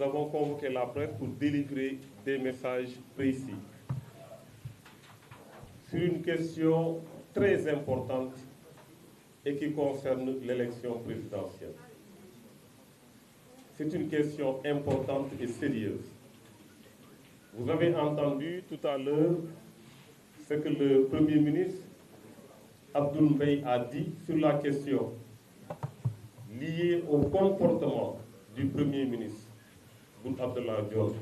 nous avons convoqué la presse pour délivrer des messages précis sur une question très importante et qui concerne l'élection présidentielle. C'est une question importante et sérieuse. Vous avez entendu tout à l'heure ce que le Premier ministre Abdoul Mbaye a dit sur la question liée au comportement du Premier ministre Boun Abdallah Dionne.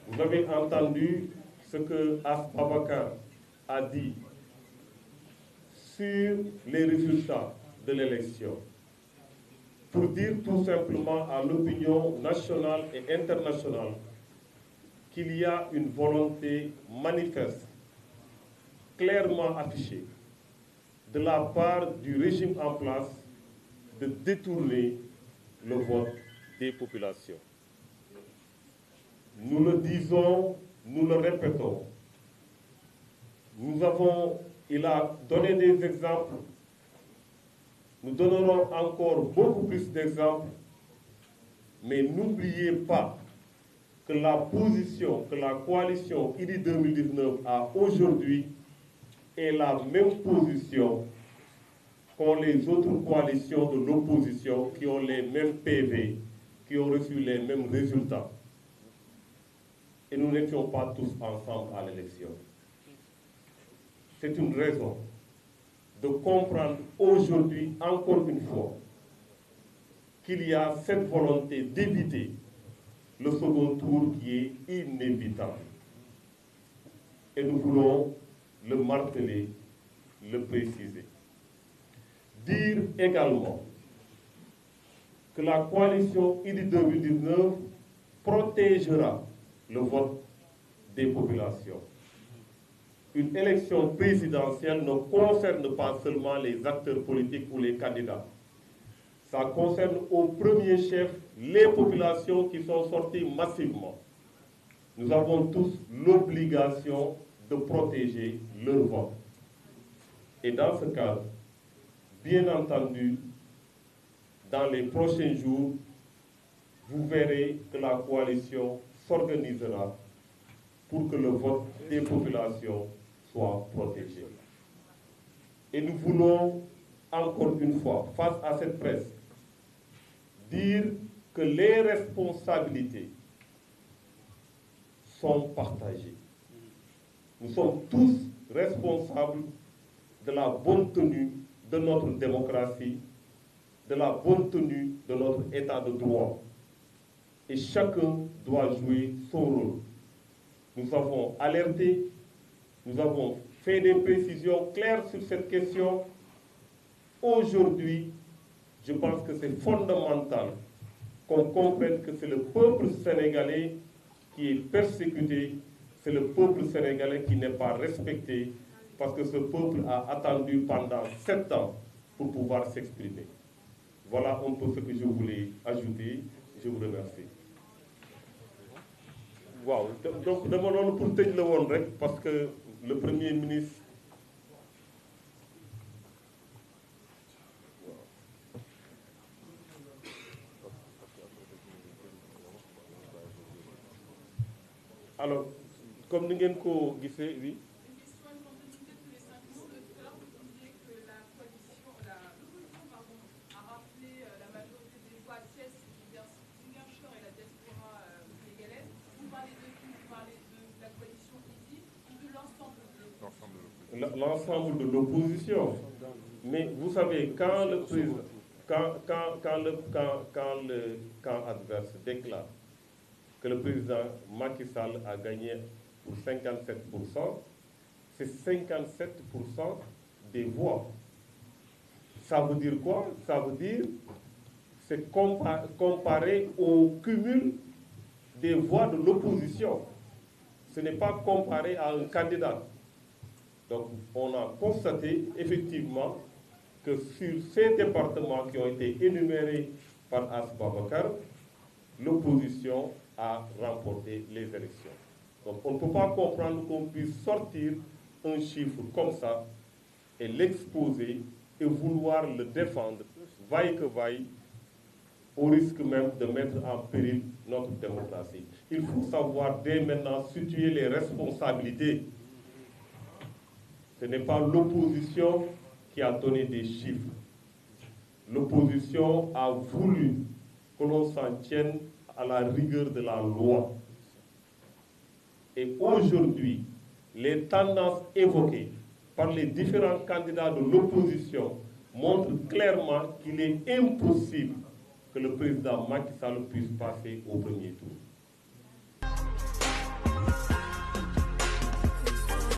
Vous avez entendu ce que As Babakar a dit sur les résultats de l'élection, pour dire tout simplement à l'opinion nationale et internationale qu'il y a une volonté manifeste, clairement affichée, de la part du régime en place de détourner le vote des populations. Nous le disons, nous le répétons. Il a donné des exemples. Nous donnerons encore beaucoup plus d'exemples. Mais n'oubliez pas que la position que la coalition IDI 2019 a aujourd'hui est la même position qu'ont les autres coalitions de l'opposition qui ont les mêmes PV, qui ont reçu les mêmes résultats. Et nous n'étions pas tous ensemble à l'élection. C'est une raison de comprendre aujourd'hui, encore une fois, qu'il y a cette volonté d'éviter le second tour qui est inévitable. Et nous voulons le marteler, le préciser. Dire également que la coalition IDI 2019 protégera le vote des populations. Une élection présidentielle ne concerne pas seulement les acteurs politiques ou les candidats. Ça concerne au premier chef les populations qui sont sorties massivement. Nous avons tous l'obligation de protéger leur vote. Et dans ce cadre, bien entendu, dans les prochains jours, vous verrez que la coalition s'organisera pour que le vote des populations soit protégé. Et nous voulons, encore une fois, face à cette presse, dire que les responsabilités sont partagées. Nous sommes tous responsables de la bonne tenue de notre démocratie, de la bonne tenue de notre état de droit. Et chacun doit jouer son rôle. Nous avons alerté, nous avons fait des précisions claires sur cette question. Aujourd'hui, je pense que c'est fondamental qu'on comprenne que c'est le peuple sénégalais qui est persécuté, c'est le peuple sénégalais qui n'est pas respecté, parce que ce peuple a attendu pendant 7 ans pour pouvoir s'exprimer. Voilà un peu ce que je voulais ajouter. Je vous remercie. Waaw donc dama noonu pour tëj la woon rek parce que le Premier ministre alors comme ni ngeen ko gisee oui. L'ensemble de l'opposition. Mais vous savez, quand le président, quand le camp adverse déclare que le président Macky Sall a gagné pour 57%, c'est 57% des voix. Ça veut dire quoi? Ça veut dire c'est comparé au cumul des voix de l'opposition. Ce n'est pas comparé à un candidat. Donc, on a constaté effectivement que sur ces départements qui ont été énumérés par As Babakar, l'opposition a remporté les élections. Donc, on ne peut pas comprendre qu'on puisse sortir un chiffre comme ça et l'exposer et vouloir le défendre, vaille que vaille, au risque même de mettre en péril notre démocratie. Il faut savoir dès maintenant situer les responsabilités. Ce n'est pas l'opposition qui a donné des chiffres. L'opposition a voulu que l'on s'en tienne à la rigueur de la loi. Et aujourd'hui, les tendances évoquées par les différents candidats de l'opposition montrent clairement qu'il est impossible que le président Macky Sall puisse passer au premier tour.